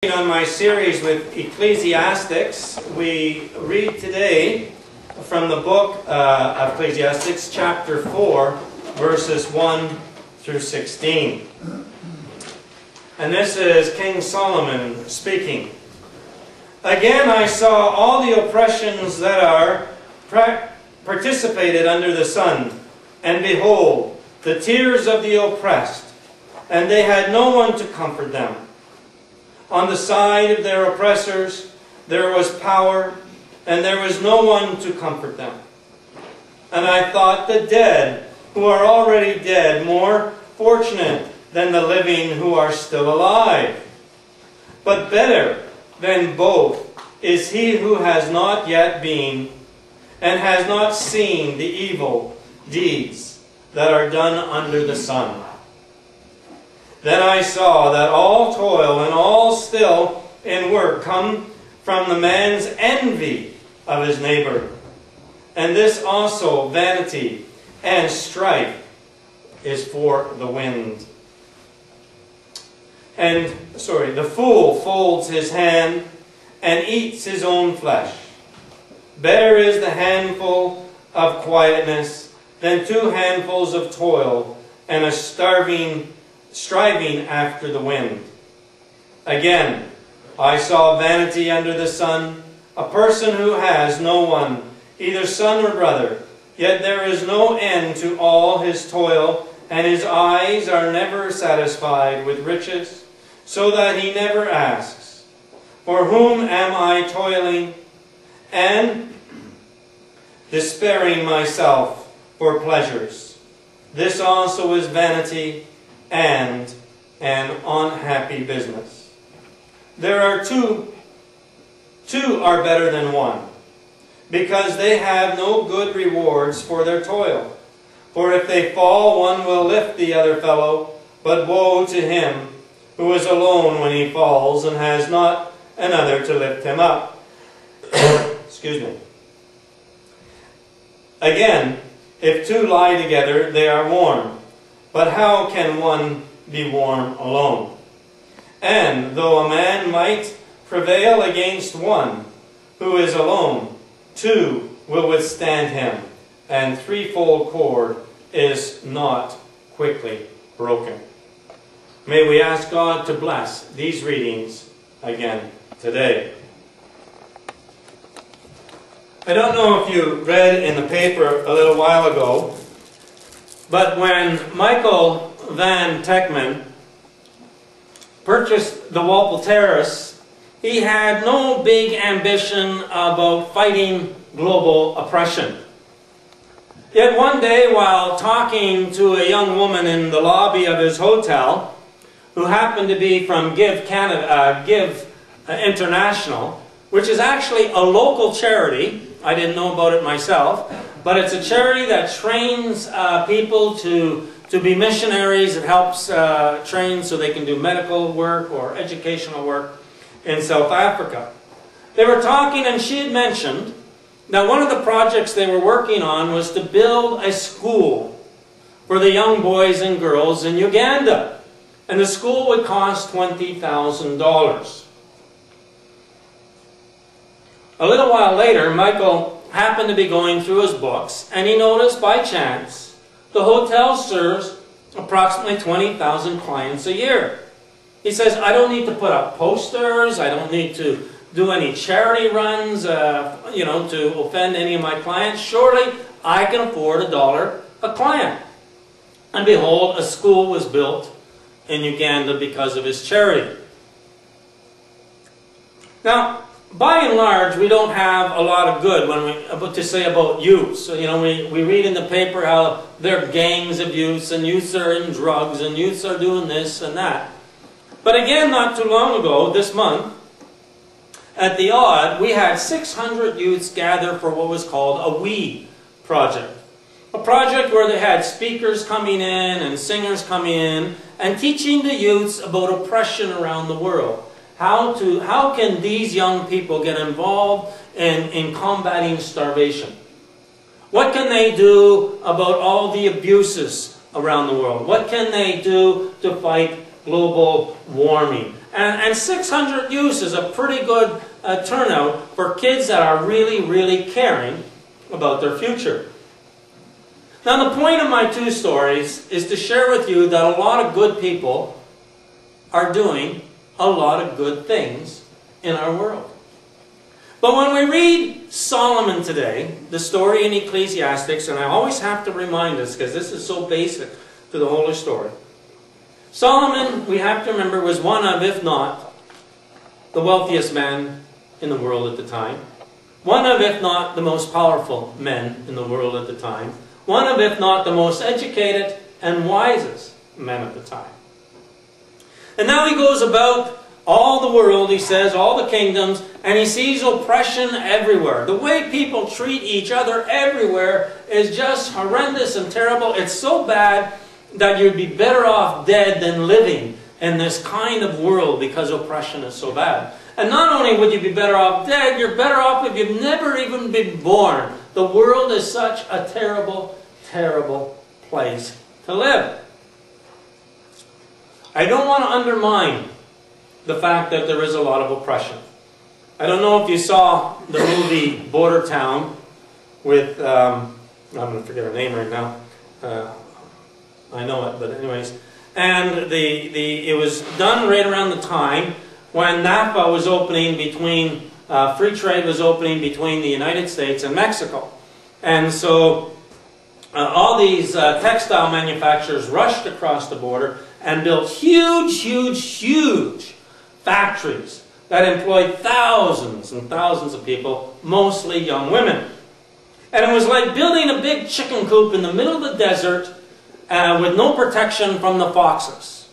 On my series with Ecclesiastics, we read today from the book of Ecclesiastics, chapter 4, verses 1 through 16. And this is King Solomon speaking. Again I saw all the oppressions that are participated under the sun, and behold, the tears of the oppressed, and they had no one to comfort them. On the side of their oppressors there was power, and there was no one to comfort them. And I thought the dead, who are already dead, more fortunate than the living who are still alive. But better than both is he who has not yet been, and has not seen the evil deeds that are done under the sun. Then I saw that all toil and all skill in work come from the man's envy of his neighbor. And this also vanity and strife is for the wind. And, the fool folds his hand and eats his own flesh. Better is the handful of quietness than 2 handfuls of toil and a striving after the wind. Again, I saw vanity under the sun, a person who has no one, either son or brother, yet there is no end to all his toil, and his eyes are never satisfied with riches, so that he never asks, for whom am I toiling, and despairing myself for pleasures? This also is vanity, and an unhappy business. There are two are better than one, because they have no good rewards for their toil. For if they fall, one will lift the other fellow, but woe to him who is alone when he falls, and has not another to lift him up. Excuse me. Again, if 2 lie together, they are warm. But how can one be warm alone? And though a man might prevail against one who is alone, 2 will withstand him, and 3-fold cord is not quickly broken. May we ask God to bless these readings again today. I don't know if you read in the paper a little while ago, but when Michael Van Tekman purchased the Walpole Terrace, he had no big ambition about fighting global oppression. Yet one day, while talking to a young woman in the lobby of his hotel, who happened to be from Give International, which is actually a local charity, I didn't know about it myself, but it's a charity that trains people to be missionaries. It helps train so they can do medical work or educational work in South Africa. They were talking, and she had mentioned that one of the projects they were working on was to build a school for the young boys and girls in Uganda. And the school would cost $20,000. A little while later, Michael happened to be going through his books, and he noticed by chance the hotel serves approximately 20,000 clients a year. He says, I don't need to put up posters, I don't need to do any charity runs, to offend any of my clients. Surely I can afford $1 a client. And behold, a school was built in Uganda because of his charity. Now, by and large, we don't have a lot of good to say about youth. So, we read in the paper how there are gangs of youths, and youths are in drugs, and youths are doing this and that. But again, not too long ago, this month, at the Odd, we had 600 youths gather for what was called a WE project. A project where they had speakers coming in and singers coming in and teaching the youths about oppression around the world. How can these young people get involved in combating starvation? What can they do about all the abuses around the world? What can they do to fight global warming? And 600 youths is a pretty good turnout for kids that are really, really caring about their future. Now, the point of my two stories is to share with you that a lot of good people are doing a lot of good things in our world. But when we read Solomon today, the story in Ecclesiastes, and I always have to remind us because this is so basic to the whole story. Solomon, we have to remember, was one of, if not, the wealthiest man in the world at the time. One of, if not, the most powerful men in the world at the time. One of, if not, the most educated and wisest men at the time. And now he goes about all the world, he says, all the kingdoms, and he sees oppression everywhere. The way people treat each other everywhere is just horrendous and terrible. It's so bad that you'd be better off dead than living in this kind of world because oppression is so bad. And not only would you be better off dead, you're better off if you've never even been born. The world is such a terrible, terrible place to live. I don't want to undermine the fact that there is a lot of oppression. I don't know if you saw the movie Border Town with, I'm going to forget her name right now. I know it, but anyways. And it was done right around the time when NAFTA was opening between, free trade was opening between the United States and Mexico. And so all these textile manufacturers rushed across the border and built huge, huge, huge factories that employed thousands and thousands of people, mostly young women. And it was like building a big chicken coop in the middle of the desert with no protection from the foxes.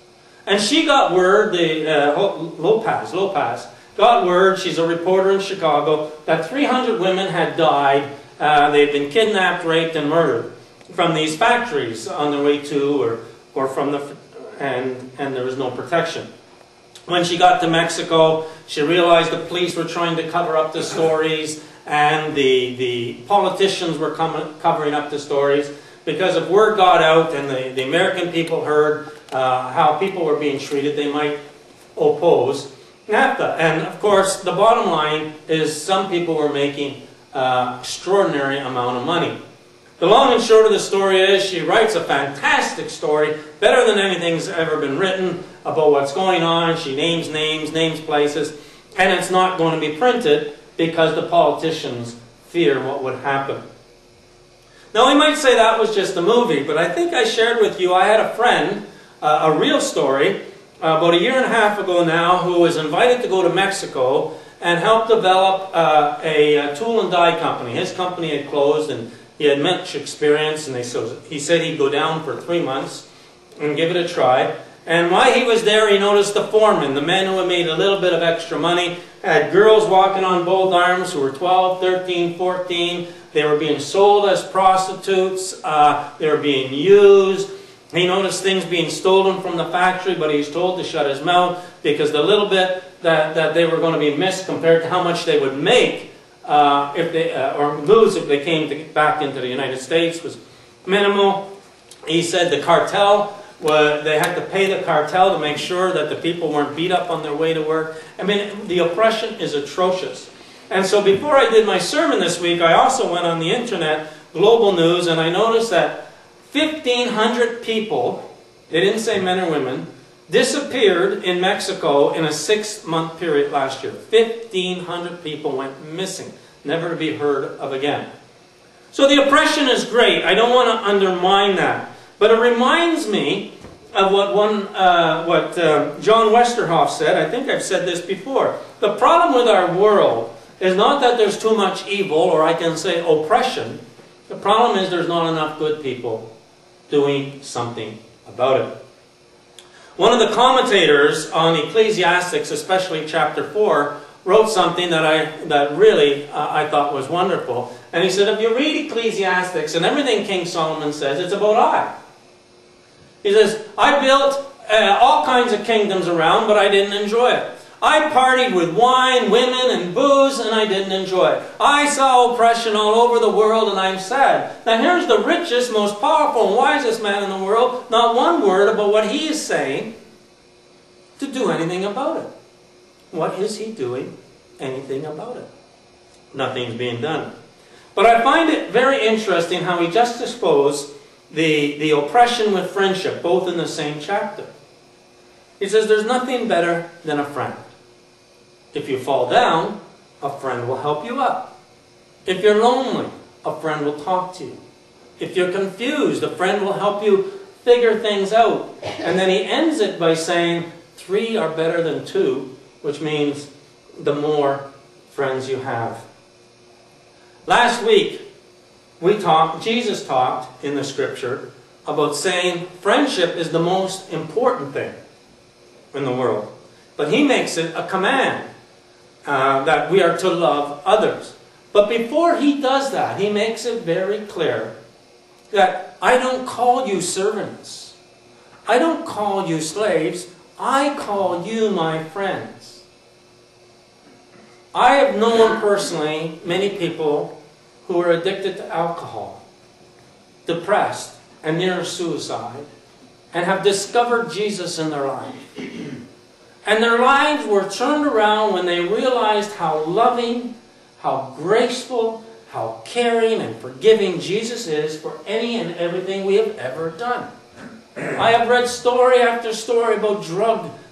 And she got word, Lopez got word, she's a reporter in Chicago, that 300 women had died. They'd been kidnapped, raped, and murdered from these factories on their way to or from the, and there was no protection. When she got to Mexico, she realized the police were trying to cover up the stories and the politicians were covering up the stories, because if word got out and the American people heard how people were being treated, they might oppose NAFTA. And of course, the bottom line is some people were making extraordinary amount of money. The long and short of the story is she writes a fantastic story, better than anything's ever been written, about what's going on. She names names, names places, and it's not going to be printed because the politicians fear what would happen. Now, we might say that was just a movie, but I think I shared with you, I had a friend, a real story, about a year and a half ago now, who was invited to go to Mexico and help develop a tool and die company. His company had closed and he had much experience, and he said he'd go down for 3 months and give it a try. And while he was there, he noticed the foremen, the men who had made a little bit of extra money, had girls walking on both arms who were 12, 13, 14. They were being sold as prostitutes. They were being used. He noticed things being stolen from the factory, but he was told to shut his mouth because the little bit that they were going to be missed compared to how much they would make if they or lose if they came back into the United States was minimal. He said the cartel, they had to pay the cartel to make sure that the people weren't beat up on their way to work. I mean, the oppression is atrocious. And so before I did my sermon this week, I also went on the internet, Global News, and I noticed that 1,500 people, they didn't say men or women, disappeared in Mexico in a 6-month period last year. 1,500 people went missing, never to be heard of again. So the oppression is great. I don't want to undermine that. But it reminds me of what John Westerhoff said. I think I've said this before. The problem with our world is not that there's too much evil, or I can say oppression. The problem is there's not enough good people doing something about it. One of the commentators on Ecclesiastes, especially chapter 4, wrote something that really I thought was wonderful. And he said, if you read Ecclesiastes and everything King Solomon says, it's about I. He says, I built all kinds of kingdoms around, but I didn't enjoy it. I partied with wine, women, and booze, and I didn't enjoy it. I saw oppression all over the world, and I'm sad. Now here's the richest, most powerful, and wisest man in the world. Not one word about what he is saying to do anything about it. what is he doing anything about it? Nothing's being done. But I find it very interesting how he juxtaposed the oppression with friendship, both in the same chapter. He says there's nothing better than a friend. If you fall down, a friend will help you up. If you're lonely, a friend will talk to you. If you're confused, a friend will help you figure things out. And then he ends it by saying, 3 are better than 2, which means the more friends you have. Last week, Jesus talked in the scripture about saying friendship is the most important thing in the world. But he makes it a command that we are to love others. But before he does that, he makes it very clear that I don't call you servants. I don't call you slaves. I call you my friends. I have known personally many people who are addicted to alcohol, depressed, and near suicide, and have discovered Jesus in their life. And their lives were turned around when they realized how loving, how graceful, how caring and forgiving Jesus is for any and everything we have ever done. I have read story after story about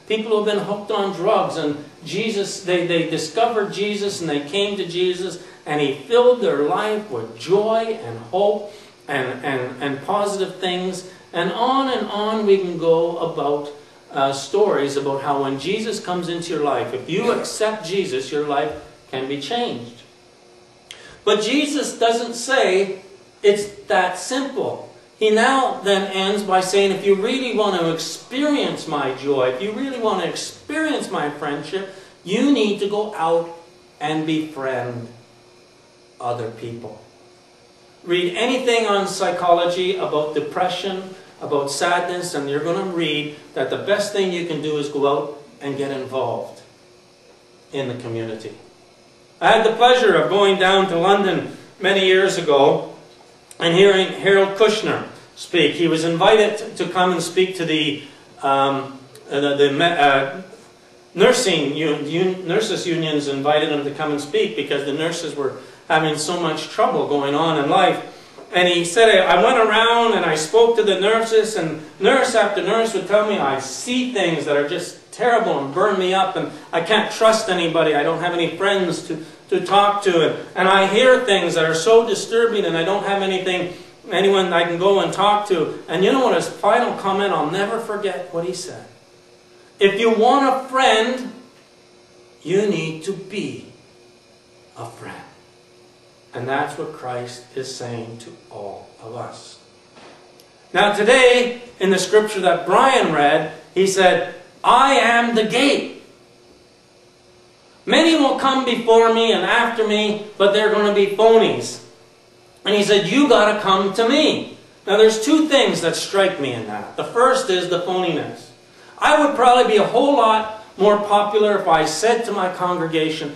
people who have been hooked on drugs, and Jesus, they discovered Jesus and they came to Jesus, and he filled their life with joy and hope and positive things. And on we can go about stories about how when Jesus comes into your life, if you accept Jesus, your life can be changed. But Jesus doesn't say it's that simple. He now then ends by saying, if you really want to experience my joy, if you really want to experience my friendship, you need to go out and befriend other people. Read anything on psychology about depression, about sadness, and you're going to read that the best thing you can do is go out and get involved in the community. I had the pleasure of going down to London many years ago and hearing Harold Kushner speak. He was invited to come and speak to the nurses unions invited him to come and speak because the nurses were having so much trouble going on in life. And he said, I went around and I spoke to the nurses, and nurse after nurse would tell me I see things that are just terrible and burn me up, and I can't trust anybody. I don't have any friends to talk to, and I hear things that are so disturbing, and I don't have anyone I can go and talk to. And you know what, his final comment, I'll never forget what he said. If you want a friend, you need to be a friend. And that's what Christ is saying to all of us. Now today, in the scripture that Brian read, he said, I am the gate. Many will come before me and after me, but they're going to be phonies. And he said, you got to come to me. Now there's 2 things that strike me in that. The first is the phoniness. I would probably be a whole lot more popular if I said to my congregation,